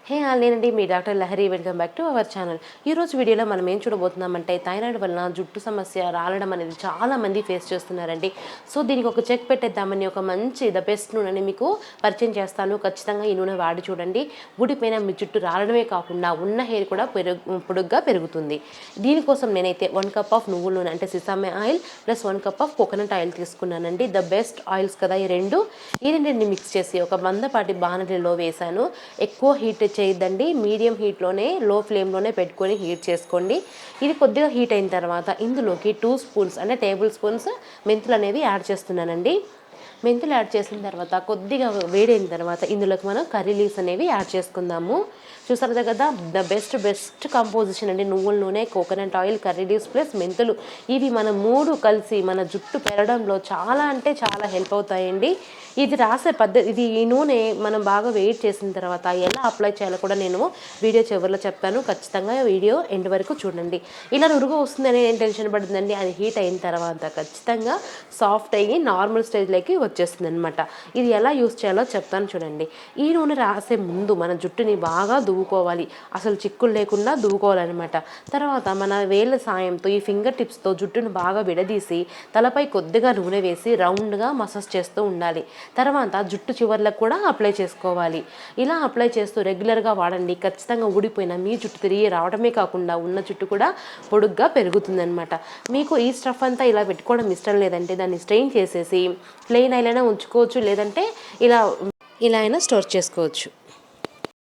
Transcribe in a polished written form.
హే నేనండి మీ doctor Lahari. Welcome back to our channel. ఈరోజు వీడియోలో మనం ఏం చూడబోతున్నామంటే థైరాయిడ్ వలన జుట్టు సమస్య రాలడం అనేది చాలా మంది ఫేస్ చేస్తున్నారండి. సో దీనికి ఒక చెక్ పెట్టేద్దామని ఒక మంచి ద బెస్ట్ నూనెని మీకు పరిచయం చేస్తాను. ఖచ్చితంగా ఈ నూనె వాడి చూడండి. ఊడిపోయిన మీ జుట్టు రాలడమే కాకుండా ఉన్న హెయిర్ కూడా పొడుగ్గా పెరుగుతుంది. దీనికోసం నేనైతే 1 కప్ ఆఫ్ నువ్వుల నూనె అంటే sesame oil plus 1 cup of coconut oil తీసుకున్నానండి. ద బెస్ట్ ఆయిల్స్ కదా ఈ రెండింటిని మిక్స్ చేసి ఒక మందపాటి బాణలిలో వేసాను. ఎక్కువ హీట్ చేయొద్దండి, మీడియం హీట్లోనే లో ఫ్లేమ్లోనే పెట్టుకొని హీట్ చేసుకోండి. ఇది కొద్దిగా హీట్ అయిన తర్వాత ఇందులోకి 2 స్పూన్స్ అంటే టేబుల్ స్పూన్స్ మెంతులు అనేవి యాడ్ చేస్తున్నానండి. మెంతులు యాడ్ చేసిన తర్వాత కొద్దిగా వేడైన తర్వాత ఇందులోకి మనం కర్రీ లీవ్స్ అనేవి యాడ్ చేసుకుందాము. చూసారు కదా, ద బెస్ట్ కంపోజిషన్ అండి. నువ్వుల నూనె, coconut oil, curry leaves plus మెంతులు, ఇవి మన 3 కలిసి మన జుట్టు పెరగడంలో చాలా అంటే చాలా హెల్ప్ అవుతాయండి. ఇది రాసే పద్ధతి, ఈ నూనె మనం బాగా వెయిట్ చేసిన తర్వాత ఎలా అప్లై చేయాలో కూడా నేను వీడియో చివరిలో చెప్తాను. ఖచ్చితంగా వీడియో ఎండ్ వరకు చూడండి. ఇలా నురుగు వస్తుందని ఏం టెన్షన్ పడుతుందండి, అది హీట్ అయిన తర్వాత ఖచ్చితంగా సాఫ్ట్ అయ్యి నార్మల్ స్టేజ్లోకి వచ్చేస్తుంది అనమాట. ఇది ఎలా యూస్ చేయాలో చెప్తాను చూడండి. ఈ నూనె రాసే ముందు మన జుట్టుని బాగా దువ్వుకోవాలి, అసలు చిక్కులు లేకుండా దువ్వుకోవాలన్నమాట. తర్వాత మన వేళ్ళ సాయంతో ఈ ఫింగర్ టిప్స్తో జుట్టును బాగా విడదీసి తలపై కొద్దిగా నూనె వేసి రౌండ్గా మసాజ్ చేస్తూ ఉండాలి. తర్వాత జుట్టు చివర్లకు కూడా అప్లై చేసుకోవాలి. ఇలా అప్లై చేస్తూ రెగ్యులర్గా వాడండి. ఖచ్చితంగా ఊడిపోయిన మీ జుట్టు తిరిగి రావడమే కాకుండా ఉన్న జుట్టు కూడా పొడుగ్గా పెరుగుతుందనమాట. మీకు ఈ స్టఫ్ అంతా ఇలా పెట్టుకోవడం ఇష్టం లేదంటే దాన్ని స్ట్రెయిన్ చేసేసి ప్లెయిన్ అయినా ఉంచుకోవచ్చు, లేదంటే ఇలా అయినా స్టోర్ చేసుకోవచ్చు.